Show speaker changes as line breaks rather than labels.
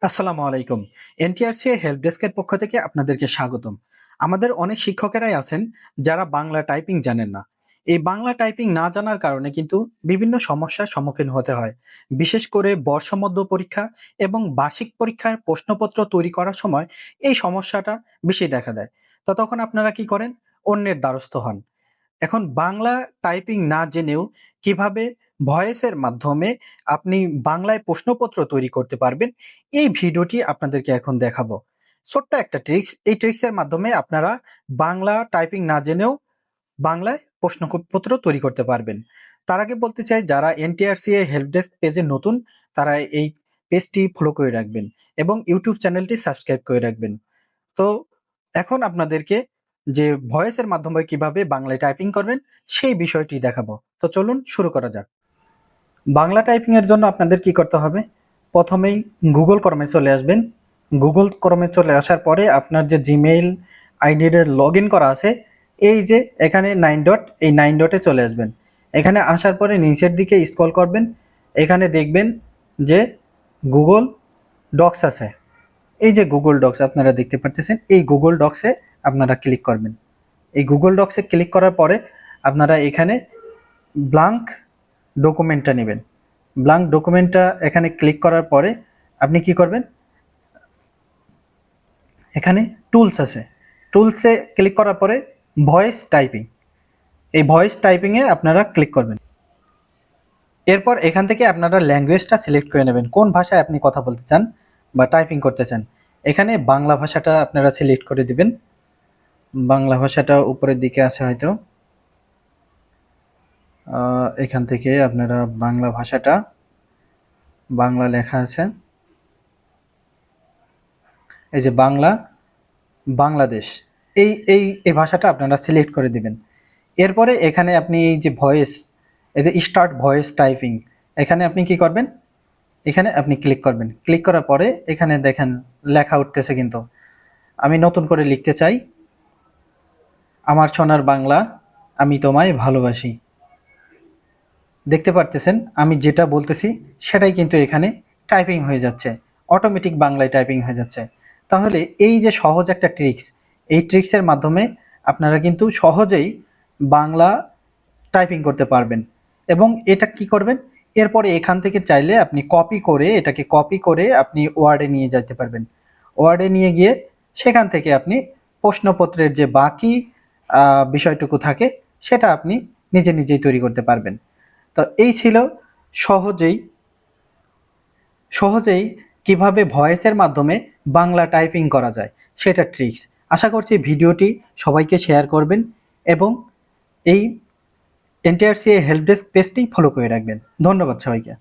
আসসালামু আলাইকুম। NTRC help ডেস্কের পক্ষ থেকে আপনাদেরকে স্বাগতম। আমাদের অনেক শিক্ষকেরাই আছেন যারা বাংলা টাইপিং জানেন না। এই বাংলা টাইপিং না জানার কারণে কিন্তু বিভিন্ন সমস্যার সম্মুখীন হতে হয়। বিশেষ করে বর্ষমধ্য পরীক্ষা এবং বার্ষিক পরীক্ষার প্রশ্নপত্র তৈরি করার সময় এই সমস্যাটা বেশি দেখা দেয়। তো তখন আপনারা কি করেন? অন্যের দ্বারস্থ হন। এখন বাংলা টাইপিং না জেনেও কিভাবে ভয়েসের মাধ্যমে আপনি বাংলায় প্রশ্নপত্র তৈরি করতে পারবেন, এই ভিডিওটি আপনাদেরকে এখন দেখাবো। ছোট্ট একটা ট্রিক্স, এই ট্রিক্সের মাধ্যমে আপনারা বাংলা টাইপিং না জেনেও বাংলায় প্রশ্নপত্র তৈরি করতে পারবেন। তার আগে বলতে চাই, যারা এনটিআরসিএ হেল্প ডেস্ক পেজে নতুন, তারা এই পেজটি ফলো করে রাখবেন এবং ইউটিউব চ্যানেলটি সাবস্ক্রাইব করে রাখবেন। তো এখন আপনাদেরকে যে ভয়েসের মাধ্যমে কিভাবে বাংলায় টাইপিং করবেন সেই বিষয়টি দেখাবো। তো চলুন শুরু করা যাক। বাংলা টাইপিং এর জন্য আপনাদের কি করতে হবে? প্রথমেই গুগল ক্রমে চলে আসবেন। গুগল ক্রমে চলে আসার পরে আপনার যে জিমেইল আইডির লগ ইন করা আছে, এই যে এখানে 9 ডট, এই 9 ডটে চলে আসবেন। এখানে আসার পরে নিচের দিকে স্ক্রল করবেন। এখানে দেখবেন যে গুগল ডক্স আছে। এই যে গুগল ডক্স আপনারা দেখতে পারতেছেন, এই গুগল ডক্সে আপনারা ক্লিক করবেন। এই গুগল ডক্সে ক্লিক করার পরে আপনারা এখানে ব্লাঙ্ক ডকুমেন্টটা নেবেন। ব্লাঙ্ক ডকুমেন্টটা এখানে ক্লিক করার পরে আপনি কি করবেন? এখানে টুলস আছে, টুলসে ক্লিক করার পরে ভয়েস টাইপিং, এই ভয়েস টাইপিংয়ে আপনারা ক্লিক করবেন। এরপর এখান থেকে আপনারা ল্যাঙ্গুয়েজটা সিলেক্ট করে নেবেন, কোন ভাষায় আপনি কথা বলতে চান বা টাইপিং করতে চান। এখানে বাংলা ভাষাটা আপনারা সিলেক্ট করে দিবেন। বাংলা ভাষাটা উপরের দিকে আছে হয়তো, এখান থেকে আপনারা বাংলা ভাষাটা, বাংলা লেখা আছে, এই যে বাংলা, বাংলাদেশ, এই এই এই ভাষাটা আপনারা সিলেক্ট করে দিবেন। এরপরে এখানে আপনি এই যে ভয়েস, এই যে স্টার্ট ভয়েস টাইপিং, এখানে আপনি কি করবেন? এখানে আপনি ক্লিক করবেন। ক্লিক করার পরে এখানে দেখেন লেখা উঠতেছে, কিন্তু আমি নতুন করে লিখতে চাই, আমার সোনার বাংলা, আমি তোমায় ভালোবাসি। দেখতে পারতেছেন আমি যেটা বলতেছি সেটাই কিন্তু এখানে টাইপিং হয়ে যাচ্ছে, অটোমেটিক বাংলায় টাইপিং হয়ে যাচ্ছে। তাহলে এই যে সহজ একটা ট্রিক্স, এই ট্রিক্সের মাধ্যমে আপনারা কিন্তু সহজেই বাংলা টাইপিং করতে পারবেন। এবং এটা কি করবেন? এরপরে এখান থেকে চাইলে আপনি কপি করে, এটাকে কপি করে আপনি ওয়ার্ডে নিয়ে যেতে পারবেন। ওয়ার্ডে নিয়ে গিয়ে সেখান থেকে আপনি প্রশ্নপত্রের যে বাকি বিষয়টুকু থাকে সেটা আপনি নিজে নিজেই তৈরি করতে পারবেন। তো এই ছিল সহজেই সহজেই কিভাবে ভয়েসের মাধ্যমে বাংলা টাইপিং করা যায় সেটা ট্রিক্স। আশা করছি ভিডিওটি সবাইকে শেয়ার করবেন এবং এই এনটিআরসিএ হেল্প ডেস্ক পেজটি ফলো করে রাখবেন। ধন্যবাদ সবাইকে।